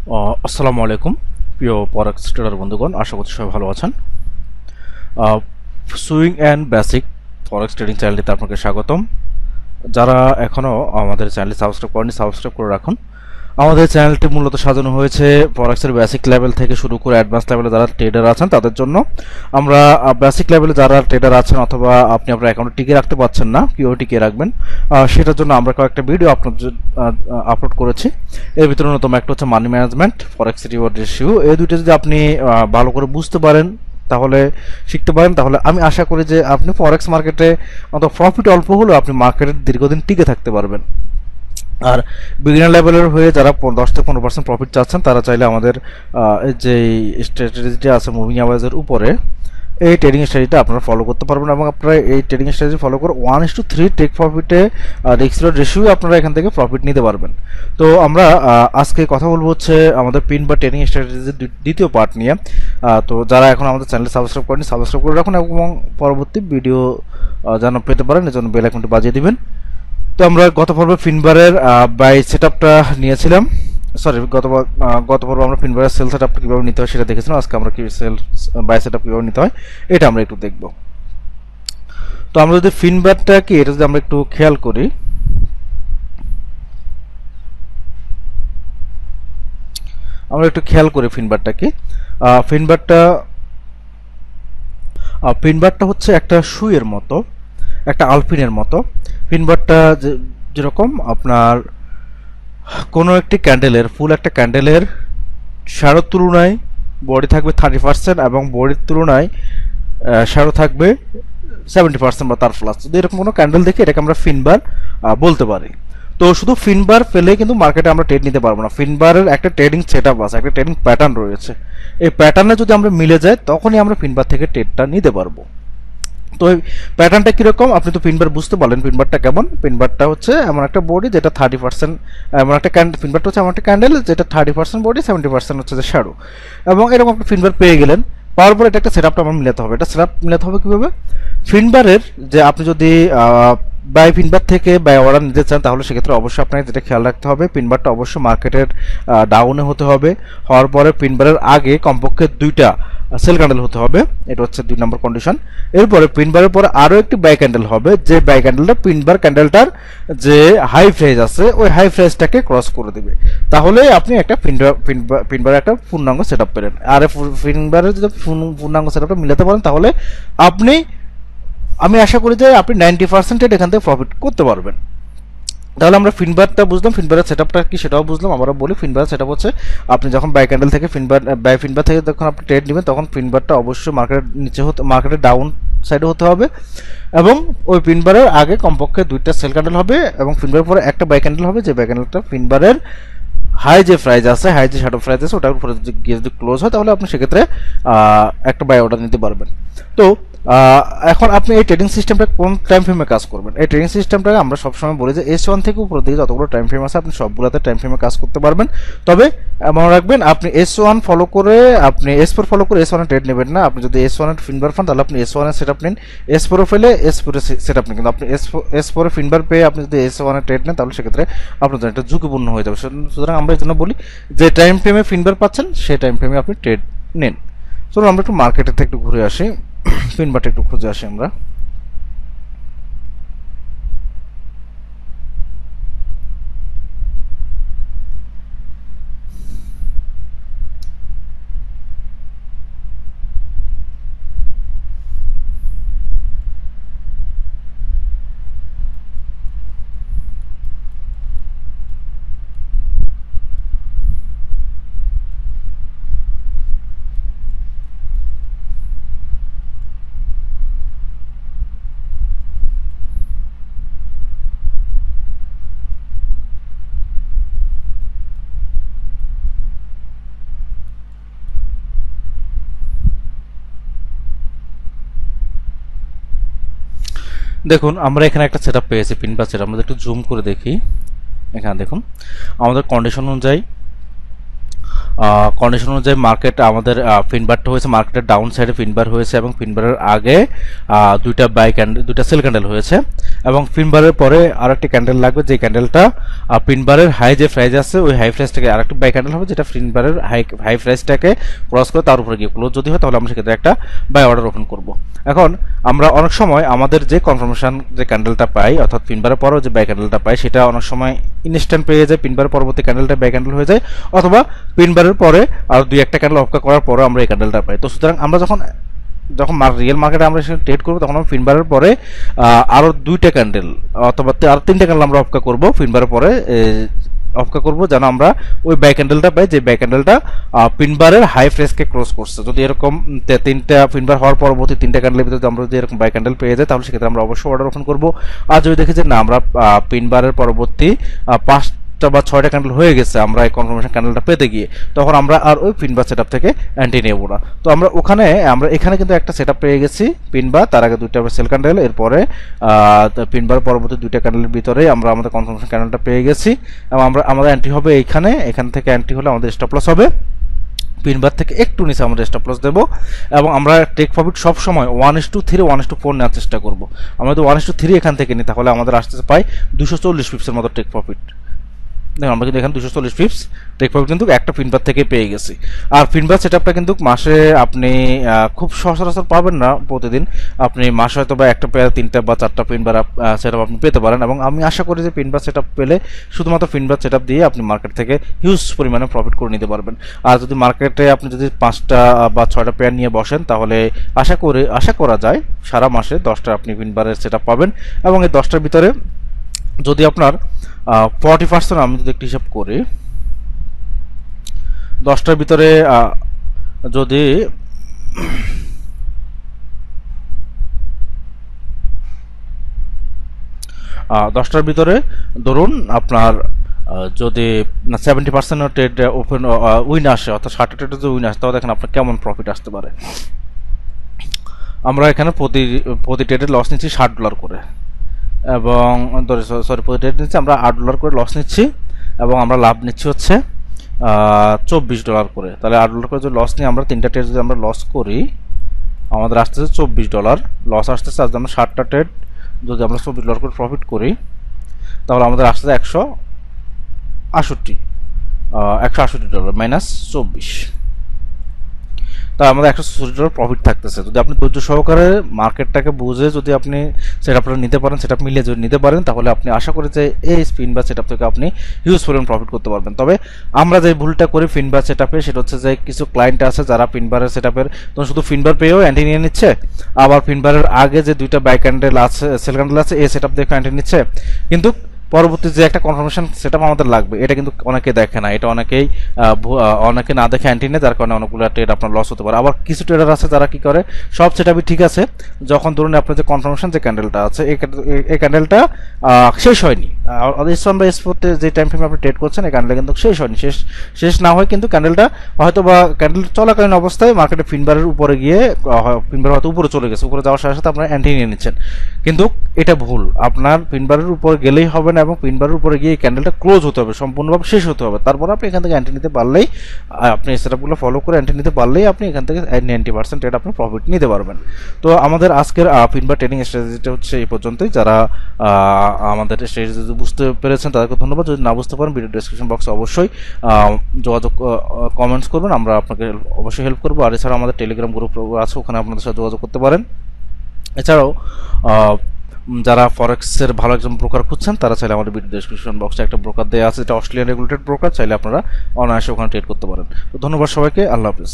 আসসালামু আলাইকুম প্রিয় ফরেক্স ট্রেডার বন্ধুগণ, আশা করছি সবাই ভালো আছেন। Swing and basic forex trading চ্যানেলটিতে আপনাকে স্বাগতম। যারা এখনও আমাদের চ্যানেলটি সাবস্ক্রাইব করেনি, সাবস্ক্রাইব করে রাখুন। আমাদের চ্যানেলটি মূলত সাজানো হয়েছে ফরেক্সের বেসিক লেভেল থেকে শুরু করে অ্যাডভান্স লেভেলে যারা ট্রেডার আছেন তাদের জন্য। আমরা বেসিক লেভেলে যারা ট্রেডার আছেন অথবা আপনি আপনার অ্যাকাউন্টে টিকে রাখতে পারছেন না, কীভাবে টিকে রাখবেন সেটার জন্য আমরা কয়েকটা ভিডিও আপলোড করেছি। এর ভিতরে অন্যতম একটা হচ্ছে মানি ম্যানেজমেন্ট, ফরেক্স রিওয়ার্ড রেশিও। এই দুইটা যদি আপনি ভালো করে বুঝতে পারেন, তাহলে শিখতে পারেন, তাহলে আমি আশা করি যে আপনি ফরেক্স মার্কেটে অথবা প্রফিট অল্প হলেও আপনি মার্কেটে দীর্ঘদিন টিকে থাকতে পারবেন। আর বিগিনার লেভেলের হয়ে যারা 10 থেকে 15% প্রফিট চাচ্ছেন তারা চাইলে আমাদের যে স্ট্র্যাটেজিটা আছে মুভিং অ্যাভারেজের উপরে, এই ট্রেডিং স্ট্র্যাটেজিটা আপনারা ফলো করতে পারবেন এবং আপনারা এই ট্রেডিং স্ট্র্যাটেজি ফলো করে 1:3 টেক প্রফিটে রিস্ক রিওয়ার্ড রেশিও আপনারা এখান থেকে প্রফিট নিতে পারবেন। তো আমরা আজকে কথা বলবো হচ্ছে আমাদের পিন বা ট্রেডিং স্ট্র্যাটেজির দ্বিতীয় পার্ট নিয়ে। তো যারা এখন আমাদের চ্যানেলে সাবস্ক্রাইব করেনি, সাবস্ক্রাইব করে রাখুন এবং পরবর্তী ভিডিও যেন পেতে পারেন এজন্য বেল আইকনটি বাজিয়ে দিবেন। তো আমরা গত পর্বে ফিনবারের বাই সেটআপটা নিয়েছিলাম, গত পর্বে আমরা ফিনবারের সেল সেটআপটা কীভাবে নিতে হয় সেটা দেখেছিলাম। আজকে আমরা কি সেল বাই সেটআপ কীভাবে নিতে হয় এটা আমরা একটু দেখব। তো আমরা যদি ফিনবারটা কি এটা যদি আমরা একটু খেয়াল করি, ফিনবারটা কি, ফিনবারটা হচ্ছে একটা সুইয়ের মতো, একটা আলপিনের মতো। ফিনবারটা যেরকম আপনার কোনো একটি ক্যান্ডেলের একটা ক্যান্ডেলের শ্যাডোর তুলনায় বডি থাকবে 30% এবং বডির তুলনায় শ্যাডো থাকবে 70% বা তার প্লাস। যদি এরকম কোনো ক্যান্ডেল দেখি এটাকে আমরা ফিনবার বলতে পারি। তো শুধু ফিনবার ফেলে কিন্তু মার্কেটে আমরা ট্রেড নিতে পারবো না। ফিনবারের একটা ট্রেডিং সেটআপ আছে, একটা ট্রেডিং প্যাটার্ন রয়েছে। এই প্যাটার্নে যদি আমরা মিলে যাই তখনই আমরা ফিনবার থেকে ট্রেডটা নিতে পারবো। তো এই প্যাটার্নটা কীরকম আপনি তো পিনবার বুঝতে পারলেন। পিনবারটা কেমন? পিনবারটা হচ্ছে এমন একটা বডি যেটা 30%, এমন একটা পিনবারটা হচ্ছে এমন একটা ক্যান্ডেল যেটা 30% বডি, 70% হচ্ছে যে শ্যাডো। এবং এরকম একটা ফিনবার পেয়ে গেলেন, পাওয়ার পরে এটা একটা সেটআপটা আমার মিলাতে হবে। এটা সেটআপ মিলাতে হবে কীভাবে? ফিনবারের যে আপনি যদি বাই ফিনবার থেকে বাই অর্ডার নিতে চান তাহলে সেক্ষেত্রে অবশ্যই আপনাকে যেটা খেয়াল রাখতে হবে, পিনবারটা অবশ্যই মার্কেটের ডাউনে হতে হবে। হওয়ার পরে পিনবারের আগে কমপক্ষে 2টা সেল ক্যান্ডেল হতে হবে, এটা হচ্ছে 2 নম্বর কন্ডিশন। এরপরে পিনবারের পরে আরও একটি বাই ক্যান্ডেল হবে, যে বাই ক্যান্ডেলটা পিনবার ক্যান্ডেলটার যে হাই প্রাইস আছে ওই হাই প্রাইসটাকে ক্রস করে দেবে। তাহলে আপনি একটা পিনবারের একটা পূর্ণাঙ্গ সেট আপ পেলেন। আর পিনবারের যদি পূর্ণাঙ্গ সেট আপটা মিলাতে পারেন তাহলে আমি আশা করি যে আপনি 90% এখান থেকে প্রফিট করতে পারবেন। তাহলে আমরা ফিনবারটা বুঝলাম, ফিনবারের সেটআপটা কি সেটাও বুঝলাম। আমরা বলি ফিনবারের সেটআপ হচ্ছে আপনি যখন বাই ক্যান্ডেল থেকে বাই ফিনবার থেকে যখন আপনি ট্রেড নেবেন তখন ফিনবারটা অবশ্যই মার্কেটের ডাউন সাইডে হতে হবে এবং ওই ফিনবারের আগে কমপক্ষে 2টা সেল ক্যান্ডেল হবে এবং ফিনবারের পরে একটা বাই ক্যান্ডেল হবে, যে বাই ক্যান্ডেলটা ফিনবারের হাই যে প্রাইস আছে, হাই যে শ্যাডো প্রাইস আছে ওটার উপরে গিয়ে যদি ক্লোজ হয় তাহলে আপনি সেক্ষেত্রে একটা বাই অর্ডার নিতে পারবেন। তো এখন আপনি এই ট্রেডিং সিস্টেমটা কোন টাইম ফ্রেমে কাজ করবেন? এই ট্রেডিং সিস্টেমটাকে আমরা সবসময় বলি যে S1 থেকে উপরের দিকে যতগুলো টাইম ফ্রেম আছে আপনি সবগুলোতে টাইম ফ্রেমে কাজ করতে পারবেন। তবে মনে রাখবেন আপনি S1 ফলো করে আপনি S4 ফলো করে S1 এ ট্রেড নেবেন না। আপনি যদি S1 এর ফিনবার পান তাহলে আপনি S1 এর সেটআপ নিন, S4 এ ফেলে S4 এর সেটআপ নিন। কিন্তু আপনি S4 এর ফিনবার পেয়ে আপনি যদি S1 এ ট্রেড নেন তাহলে সেক্ষেত্রে আপনার জন্য একটা ঝুঁকিপূর্ণ হয়ে যাবে। সুতরাং আমরা এই জন্য বলি যে টাইম ফ্রেমে ফিনবার পাচ্ছেন সেই টাইম ফ্রেমে আপনি ট্রেড নিন। চলুন আমরা একটু মার্কেটের থেকে একটু ঘুরে আসি, ফিনবারটা একটু খুঁজে আসি আমরা। দেখুন আমরা এখানে একটা সেটআপ পেয়েছি, পিনবার সেটআপ। আমরা একটু জুম করে দেখি, এখানে দেখুন আমাদের কন্ডিশন অনুযায়ী কন্ডিশন অনুযায়ী মার্কেট আমাদের ফিনবারটা হয়েছে মার্কেটের ডাউন সাইডে ফিনবার হয়েছে এবং ফিনবারের আগে দুইটা বাই ক্যান্ডেল দুইটা সেল ক্যান্ডেল হয়েছে এবং ফিনবারের পরে আরেকটি ক্যান্ডেল লাগবে যে ক্যান্ডেলটা ফিনবারের হাই যে প্রাইস আছে ওই হাই প্রাইসটাকে আরেকটি বাই ক্যান্ডেল হবে যেটা ফিনবারের হাই প্রাইসটাকে ক্রস করে তার উপরে গিয়ে ক্লোজ যদি হয় তাহলে আমরা সেক্ষেত্রে একটা বাই অর্ডার ওপেন করব। এখন আমরা অনেক সময় আমাদের যে কনফার্মেশন যে ক্যান্ডেলটা পাই অর্থাৎ ফিনবারের পরেও যে বাই ক্যান্ডেলটা পাই সেটা অনেক সময় ইনস্ট্যান্ট পেয়ে যায়, ফিনবারের পরবর্তী ক্যান্ডেলটা বাই ক্যান্ডেল হয়ে যায় অথবা ফিনবারের পরে আর দুই একটা ক্যান্ডেল অপেক্ষা করার পরে আমরা এই ক্যান্ডেলটা পাই। তো সুতরাং আমরা যখন রিয়েল মার্কেটে আমরা সেখানে ট্রেড করবো তখন আমরা ফিনবারের পরে আরও দুইটা ক্যান্ডেল অথবা আরও তিনটা ক্যান্ডেল আমরা অপেক্ষা করবো ফিনবারের পরে অপেক্ষা করবো যেন আমরা ওই বাই ক্যান্ডেলটা পাই যে বাই ক্যান্ডেলটা ফিনবারের হাই প্রাইসকে ক্রস করছে। যদি এরকম তিনটা ফিনবার হওয়ার পরবর্তী তিনটা ক্যান্ডেলের ভিতরে আমরা যদি এরকম বাই ক্যান্ডেল পেয়ে যাই তাহলে সেক্ষেত্রে আমরা অবশ্যই অর্ডার ওপেন করবো। আর যদি দেখি যে না আমরা ফিনবারের পরবর্তী 5টা বা 6টা ক্যান্ডেল হয়ে গেছে আমরা এই কনফার্মেশন ক্যান্ডেলটা পেতে গিয়ে তখন আমরা আর ওই ফিনবার সেটআপ থেকে অ্যান্টি নেব না। তো আমরা এখানে কিন্তু একটা সেটআপ পেয়ে গেছি ফিনবার, তার আগে দুইটা সেল ক্যান্ডেল, এরপরে ফিনবার পরবর্তী দুইটা ক্যান্ডেলের ভিতরে আমরা আমাদের কনফার্মেশন ক্যান্ডেলটা পেয়ে গেছি এবং আমাদের অ্যান্টি হবে এখান থেকে অ্যান্টি হলে আমাদের স্টপ লস হবে ফিনবার থেকে একটু নিচে আমরা স্টপ লস দেবো এবং আমরা টেক প্রফিট সবসময় 1:3 1:4 নেওয়ার চেষ্টা করবো। আমরা যদি 1:3 এখান থেকে নিই তাহলে আমাদের আসতেছে প্রায় 240 পিপসের মতো টেক প্রফিট। দেখুন আমরা কিন্তু এখানে 240 পিপস টেক প্রফিট কিন্তু একটা ফিনবার থেকে পেয়ে গেছি। আর ফিনবার সেটআপটা কিন্তু মাসে আপনি খুব সচরাচর পাবেন না প্রতিদিন, আপনি মাসে হয়তো বা একটা পেয়ার 3টা বা 4টা ফিনবার সেটআপ আপনি পেতে পারেন এবং আমি আশা করি যে ফিনবার সেটআপ পেলে শুধুমাত্র ফিনবার সেটআপ দিয়ে আপনি মার্কেট থেকে হিউজ পরিমাণে প্রফিট করে নিতে পারবেন। আর যদি মার্কেটে আপনি যদি 5টা বা 6টা পেয়ার নিয়ে বসেন তাহলে আশা করা যায় সারা মাসে 10টা আপনি ফিনবারের সেটআপ পাবেন এবং এই 10টার ভিতরে যদি আপনার 40% আমি যদি একটু হিসাব করি 10টার ভিতরে যদি 10টার ভিতরে ধরুন আপনার যদি 70% ট্রেড ওপেন উইন আসে অর্থাৎ 60টা ট্রেডে যদি উইন আসে তাহলে দেখেন আপনার কেমন প্রফিট আসতে পারে। আমরা এখানে প্রতি ট্রেডে লস নিচ্ছি $60 করে এবং প্রতি ট্রেড নিচ্ছি আমরা $8 করে লস নিচ্ছি এবং আমরা লাভ নিচ্ছি হচ্ছে $24 করে। তাহলে $8 করে যদি লস নিই আমরা 3টা ট্রেড যদি আমরা লস করি আমাদের আসতেছে $24 লস আসতেছে। আজ আমরা 60টা ট্রেড যদি আমরা $24 করে প্রফিট করি তাহলে আমাদের আসতেছে $168 মাইনাস 24, তাই আমাদের $164 প্রফিট থাকতেছে। যদি আপনি ধৈর্য সহকারে মার্কেটটাকে বুঝে যদি আপনি সেটআপটা নিতে পারেন, সেটআপ মিলিয়ে যদি নিতে পারেন তাহলে আপনি আশা করি যে এই ফিনবার সেটআপ থেকে আপনি হিউজ পরিমাণ প্রফিট করতে পারবেন। তবে আমরা যে ভুলটা করি ফিনবার সেটআপে সেটা হচ্ছে যে কিছু ক্লায়েন্ট আছে যারা ফিনবারের সেটআপের তখন শুধু ফিনবার পেয়েও অ্যান্টি নিয়ে নিচ্ছে, আবার ফিনবারের আগে যে দুইটা বাই ক্যান্ডেল আছে সেল ক্যান্ডেল আছে এই সেটআপ দেখে অ্যান্টি নিচ্ছে, কিন্তু পরবর্তী যে একটা কনফার্মেশন সেটআপ আমাদের লাগবে এটা কিন্তু অনেকে দেখে না, এটা অনেকে না দেখে অ্যান্টি নেয়, যার কারণে অনেকগুলো ট্রেড আপনার লস হতে পারে। আবার কিছু ট্রেডার আছে যারা কি করে সব সেটআপই ঠিক আছে, যখন ধরুন আপনার যে কনফার্মেশন যে ক্যান্ডেলটা আছে এই ক্যান্ডেলটা শেষ হয়নি, S4 যে টাইম ফ্রেমে আপনি ট্রেড করছেন এই ক্যান্ডেলটা কিন্তু শেষ হয়নি, শেষ না হয় কিন্তু ক্যান্ডেলটা হয়তো বা ক্যান্ডেল চলাকালীন অবস্থায় মার্কেটে ফিনবারের উপরে গিয়ে ফিনবার হয়তো উপরে চলে গেছে, উপরে যাওয়ার সাথে সাথে আপনার অ্যান্টি নিয়ে নিচ্ছেন, কিন্তু এটা ভুল। আপনার ফিনবারের উপরে গেলেই হবে না এবং ফিনবারের উপরে গিয়ে ক্যান্ডেলটা ক্লোজ হতে হবে, সম্পূর্ণভাবে শেষ হতে হবে, তারপর আপনি এখান থেকে অ্যান্টি নিতে পারলেই আপনি সেটআপগুলো ফলো করে অ্যান্টি নিতে পারলেই আপনি এখান থেকে 90% ট্রেড আপনি প্রফিট নিতে পারবেন। তো আমাদের আজকের ফিনবার ট্রেডিং স্ট্র্যাটেজিটা হচ্ছে এই পর্যন্তই। যারা আমাদের স্ট্র্যাটেজি বুঝতে পেরেছেন তাদেরকে ধন্যবাদ। যদি না বুঝতে পারেন ভিডিও ডেসক্রিপশন বক্সে অবশ্যই যোগাযোগ কমেন্টস করবেন, আমরা আপনাকে অবশ্যই হেল্প করবো। আর এছাড়াও আমাদের টেলিগ্রাম গ্রুপ আছে, ওখানে আপনাদের সাথে যোগাযোগ করতে পারেন। এছাড়াও যারা ফরেক্সের ভালো একজন ব্রোকার খুঁজছেন তারা চাইলে আমাদের ভিডিও ডেসক্রিপশন বক্সে একটা ব্রোকার দেওয়া আছে, এটা অস্ট্রেলিয়ান রেগুলেটেড ব্রোকার, চাইলে আপনারা অনায়াসে ওখানে ট্রেড করতে পারেন। তো ধন্যবাদ সবাইকে, আল্লাহ হাফিজ।